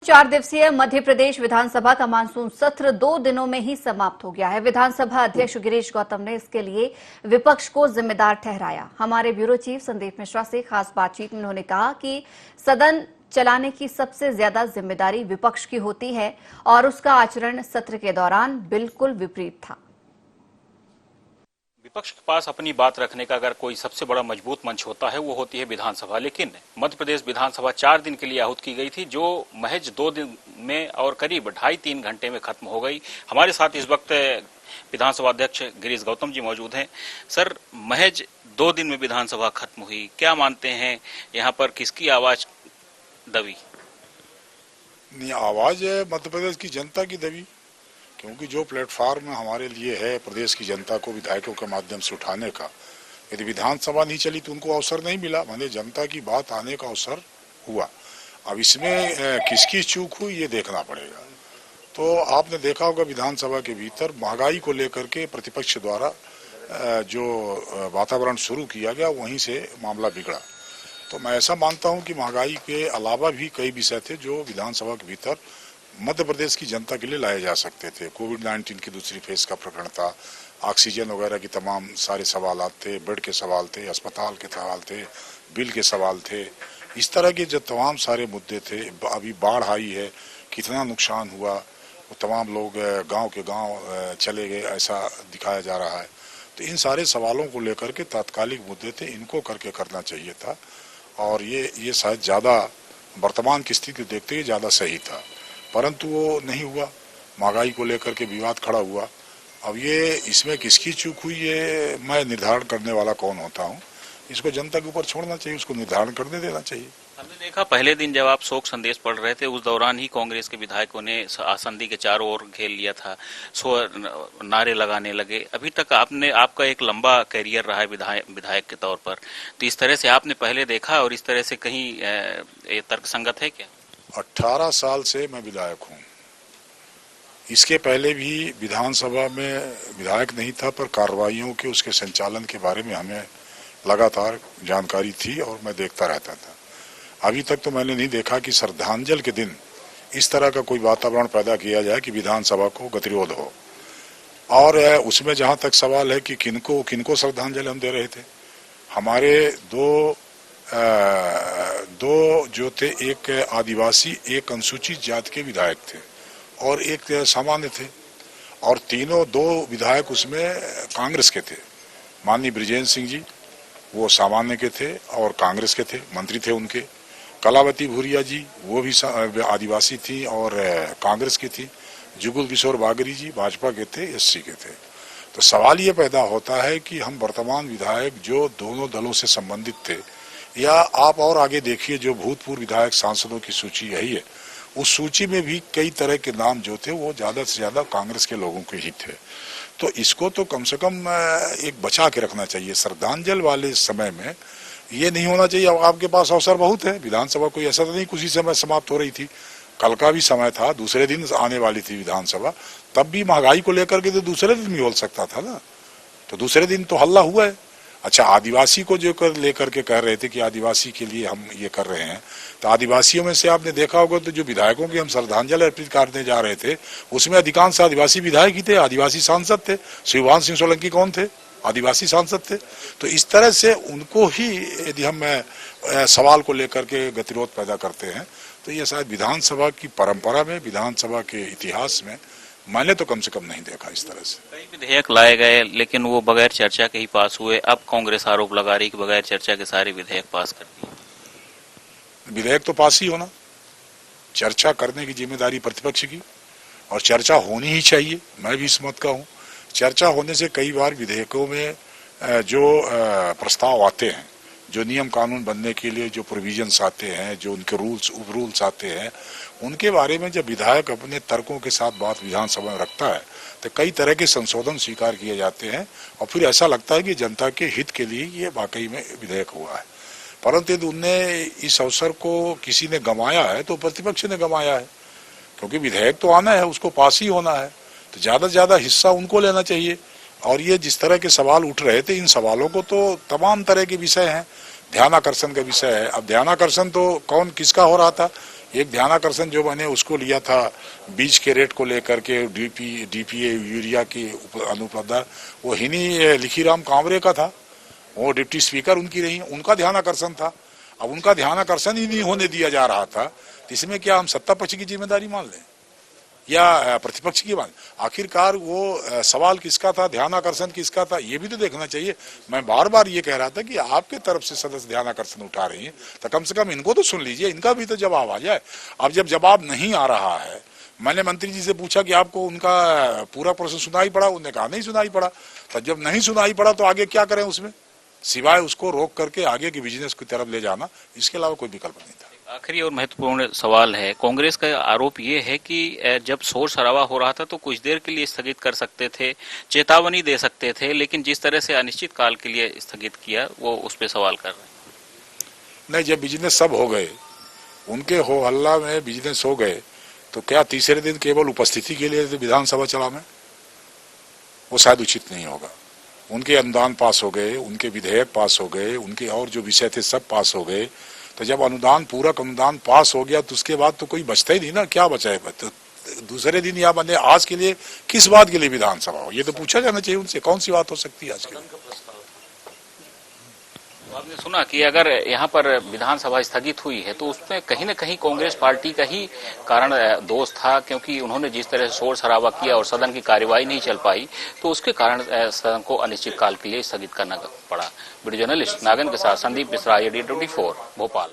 4 दिवसीय मध्य प्रदेश विधानसभा का मानसून सत्र 2 दिनों में ही समाप्त हो गया है। विधानसभा अध्यक्ष गिरीश गौतम ने इसके लिए विपक्ष को जिम्मेदार ठहराया। हमारे ब्यूरो चीफ संदीप मिश्रा से खास बातचीत में उन्होंने कहा कि सदन चलाने की सबसे ज्यादा जिम्मेदारी विपक्ष की होती है और उसका आचरण सत्र के दौरान बिल्कुल विपरीत था। विपक्ष के पास अपनी बात रखने का अगर कोई सबसे बड़ा मजबूत मंच होता है वो होती है विधानसभा, लेकिन मध्य प्रदेश विधानसभा 4 दिन के लिए आहूत की गई थी, जो महज 2 दिन में और करीब 2.5-3 घंटे में खत्म हो गई। हमारे साथ इस वक्त विधानसभा अध्यक्ष गिरीश गौतम जी मौजूद हैं। सर, महज 2 दिन में विधानसभा खत्म हुई, क्या मानते हैं यहाँ पर किसकी आवाज दबी? नहीं, आवाज है मध्य प्रदेश की जनता की दबी, क्योंकि जो प्लेटफॉर्म हमारे लिए है प्रदेश की जनता को विधायकों के माध्यम से उठाने का, यदि विधानसभा नहीं चली तो उनको अवसर नहीं मिला, माने जनता की बात आने का अवसर हुआ। अब इसमें किसकी चूक हुई ये देखना पड़ेगा। तो आपने देखा होगा विधानसभा के भीतर महंगाई को लेकर के प्रतिपक्ष द्वारा जो वातावरण शुरू किया गया वहीं से मामला बिगड़ा। तो मैं ऐसा मानता हूं कि महंगाई के अलावा भी कई विषय थे जो विधानसभा के भीतर मध्य प्रदेश की जनता के लिए लाए जा सकते थे। कोविड-19 की दूसरी फेज का प्रकरण था, ऑक्सीजन वगैरह की तमाम सारे सवाल थे, बेड के सवाल थे, अस्पताल के सवाल थे, बिल के सवाल थे। इस तरह के जो तमाम सारे मुद्दे थे, अभी बाढ़ आई है, कितना नुकसान हुआ, वो तमाम लोग गांव के गांव चले गए, ऐसा दिखाया जा रहा है। तो इन सारे सवालों को लेकर के तात्कालिक मुद्दे थे, इनको करके करना चाहिए था और ये शायद ज़्यादा वर्तमान की स्थिति देखते हुए ज़्यादा सही था, परंतु वो नहीं हुआ। महंगाई को लेकर के विवाद खड़ा हुआ। अब ये इसमें किसकी चूक हुई ये मैं निर्धारण करने वाला कौन होता हूँ, इसको जनता के ऊपर छोड़ना चाहिए, उसको निर्धारण करने देना चाहिए। हमने देखा पहले दिन जब आप शोक संदेश पढ़ रहे थे उस दौरान ही कांग्रेस के विधायकों ने आसंदी के चारों ओर घेर लिया था, नारे लगाने लगे। अभी तक आपका एक लंबा कैरियर रहा है विधायक के तौर पर, तो इस तरह से आपने पहले देखा और इस तरह से कहीं ये तर्कसंगत है क्या? 18 साल से मैं विधायक हूँ। इसके पहले भी विधानसभा में विधायक नहीं था, पर कार्रवाइयों के उसके संचालन के बारे में हमें लगातार जानकारी थी और मैं देखता रहता था। अभी तक तो मैंने नहीं देखा कि श्रद्धांजलि के दिन इस तरह का कोई वातावरण पैदा किया जाए कि विधानसभा को गतिरोध हो। और उसमें जहां तक सवाल है कि किनको श्रद्धांजलि हम दे रहे थे, हमारे दो जो थे, एक आदिवासी, एक अनुसूचित जाति के विधायक थे और एक सामान्य थे, और दो विधायक उसमें कांग्रेस के थे। माननीय बृजेंद्र सिंह जी वो सामान्य के थे और कांग्रेस के थे, मंत्री थे उनके। कलावती भूरिया जी वो भी आदिवासी थी और कांग्रेस की थी। जुगल किशोर बागरी जी भाजपा के थे, एससी के थे। तो सवाल ये पैदा होता है कि हम वर्तमान विधायक जो दोनों दलों से संबंधित थे, या आप और आगे देखिए जो भूतपूर्व विधायक सांसदों की सूची यही है, उस सूची में भी कई तरह के नाम जो थे वो ज्यादा से ज्यादा कांग्रेस के लोगों के ही थे। तो इसको तो कम से कम एक बचा के रखना चाहिए। श्रद्धांजलि वाले समय में ये नहीं होना चाहिए। अब आपके पास अवसर बहुत है, विधानसभा कोई ऐसा तो नहीं कुछ ही समय समाप्त हो रही थी, कल का भी समय था, दूसरे दिन आने वाली थी विधानसभा, तब भी महंगाई को लेकर के तो दूसरे दिन भी हो सकता था ना, तो दूसरे दिन तो हल्ला हुआ है। अच्छा, आदिवासी को जो लेकर के कह रहे थे कि आदिवासी के लिए हम ये कर रहे हैं, तो आदिवासियों में से आपने देखा होगा तो जो विधायकों की हम श्रद्धांजलि अर्पित करने जा रहे थे उसमें अधिकांश आदिवासी विधायक ही थे, आदिवासी सांसद थे। शिवभान सिंह सोलंकी कौन थे? आदिवासी सांसद थे। तो इस तरह से उनको ही यदि हम सवाल को लेकर के गतिरोध पैदा करते हैं तो ये शायद विधानसभा की परंपरा में, विधानसभा के इतिहास में मैंने तो कम से कम नहीं देखा इस तरह से। कई विधेयक लाए गए लेकिन वो बगैर चर्चा के ही पास हुए। अब कांग्रेस आरोप लगा रही कि बगैर चर्चा के सारे विधेयक पास कर दिए। विधेयक तो पास ही होना, चर्चा करने की जिम्मेदारी प्रतिपक्ष की, और चर्चा होनी ही चाहिए। मैं भी इस मत का हूँ। चर्चा होने से कई बार विधेयकों में जो प्रस्ताव आते हैं, जो नियम कानून बनने के लिए जो प्रोविजंस आते हैं, जो उनके उप रूल्स आते हैं, उनके बारे में जब विधायक अपने तर्कों के साथ बात विधानसभा में रखता है तो कई तरह के संशोधन स्वीकार किए जाते हैं और फिर ऐसा लगता है कि जनता के हित के लिए ये वाकई में विधेयक हुआ है। परंतु यदि उनने इस अवसर को किसी ने गंवाया है तो प्रतिपक्ष ने गंवाया है, क्योंकि विधेयक तो आना है, उसको पास ही होना है, तो ज्यादा से ज्यादा हिस्सा उनको लेना चाहिए। और ये जिस तरह के सवाल उठ रहे थे, इन सवालों को तो तमाम तरह के विषय हैं, ध्यानाकर्षण का विषय है। अब ध्यानाकर्षण तो कौन किसका हो रहा था, एक ध्यानाकर्षण जो मैंने उसको लिया था बीज के रेट को लेकर के, डीपीए यूरिया की अनुपलब्धता, वो हिनी लिखीराम कांवरे का था, वो डिप्टी स्पीकर उनकी रही, उनका ध्यानाकर्षण था। अब उनका ध्यानाकर्षण ही नहीं होने दिया जा रहा था, तो इसमें क्या हम सत्ता पक्ष की जिम्मेदारी मान लें या प्रतिपक्ष की मान? आखिरकार वो सवाल किसका था, ध्यानाकर्षण किसका था, ये भी तो देखना चाहिए। मैं बार बार ये कह रहा था कि आपके तरफ से सदस्य ध्यानाकर्षण उठा रही हैं, तो कम से कम इनको तो सुन लीजिए, इनका भी तो जवाब आ जाए। अब जब जवाब नहीं आ रहा है, मैंने मंत्री जी से पूछा कि आपको उनका पूरा प्रोसेस सुनाई पड़ा, उन्होंने कहा नहीं सुनाई पड़ा। तो जब नहीं सुनाई पड़ा तो आगे क्या करें उसमें, सिवाय उसको रोक करके आगे की बिजनेस की तरफ ले जाना, इसके अलावा कोई विकल्प नहीं था। आखिरी और महत्वपूर्ण सवाल है, कांग्रेस का आरोप ये है कि जब शोर शराबा हो रहा था तो कुछ देर के लिए स्थगित कर सकते थे, चेतावनी दे सकते थे, लेकिन जिस तरह से अनिश्चित काल के लिए स्थगित किया वो उस पर सवाल कर रहे हैं। नहीं, जब बिजनेस सब हो गए, उनके हो हल्ला में बिजनेस हो गए, तो क्या तीसरे दिन केवल उपस्थिति के लिए विधानसभा चला में? वो शायद उचित नहीं होगा। उनके अनुदान पास हो गए, उनके विधेयक पास हो गए, उनके और जो विषय थे सब पास हो गए। तो जब अनुदान पूरक अनुदान पास हो गया तो उसके बाद तो कोई बचता ही नहीं ना, क्या बचा है? तो दूसरे दिन या बने आज के लिए किस बात के लिए विधानसभा हो, ये तो पूछा जाना चाहिए उनसे, कौन सी बात हो सकती है आज के लिए? तो आपने सुना कि अगर यहाँ पर विधानसभा स्थगित हुई है तो उसमें कहीं न कहीं कांग्रेस पार्टी का ही कारण दोष था, क्योंकि उन्होंने जिस तरह से शोर शराबा किया और सदन की कार्यवाही नहीं चल पाई, तो उसके कारण सदन को अनिश्चित काल के लिए स्थगित करना पड़ा। वीडियो जर्नलिस्ट नागन के साथ संदीप मिश्रा, AD24 भोपाल।